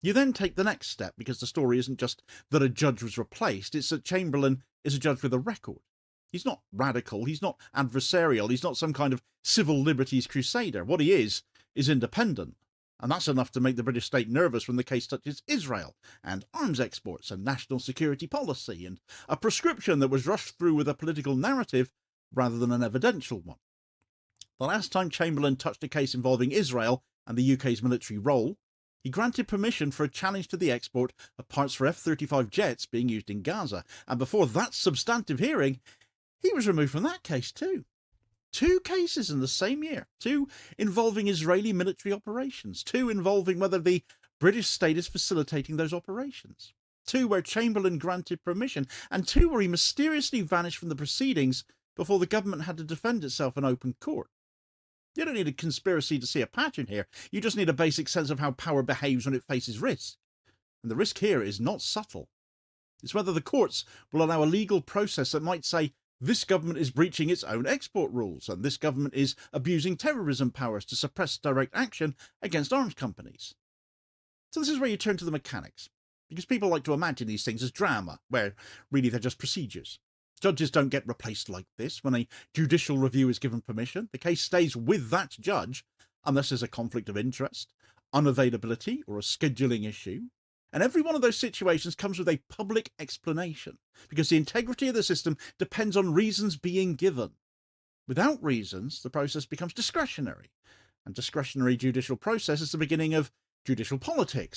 You then take the next step, because the story isn't just that a judge was replaced, it's that Chamberlain is a judge with a record. He's not radical, he's not adversarial, he's not some kind of civil liberties crusader. What he is independent. And that's enough to make the British state nervous when the case touches Israel and arms exports and national security policy and a prescription that was rushed through with a political narrative rather than an evidential one. The last time Chamberlain touched a case involving Israel and the UK's military role, he granted permission for a challenge to the export of parts for F-35 jets being used in Gaza. And before that substantive hearing, he was removed from that case too. 2 cases in the same year, 2 involving Israeli military operations, 2 involving whether the British state is facilitating those operations, 2 where Chamberlain granted permission, and 2 where he mysteriously vanished from the proceedings before the government had to defend itself in open court. You don't need a conspiracy to see a pattern here. You just need a basic sense of how power behaves when it faces risk. And the risk here is not subtle. It's whether the courts will allow a legal process that might say this government is breaching its own export rules, and this government is abusing terrorism powers to suppress direct action against arms companies. So this is where you turn to the mechanics, because people like to imagine these things as drama, where really they're just procedures. Judges don't get replaced like this. When a judicial review is given permission, the case stays with that judge unless there's a conflict of interest, unavailability, or a scheduling issue. And every one of those situations comes with a public explanation, because the integrity of the system depends on reasons being given. Without reasons, the process becomes discretionary, and discretionary judicial process is the beginning of judicial politics.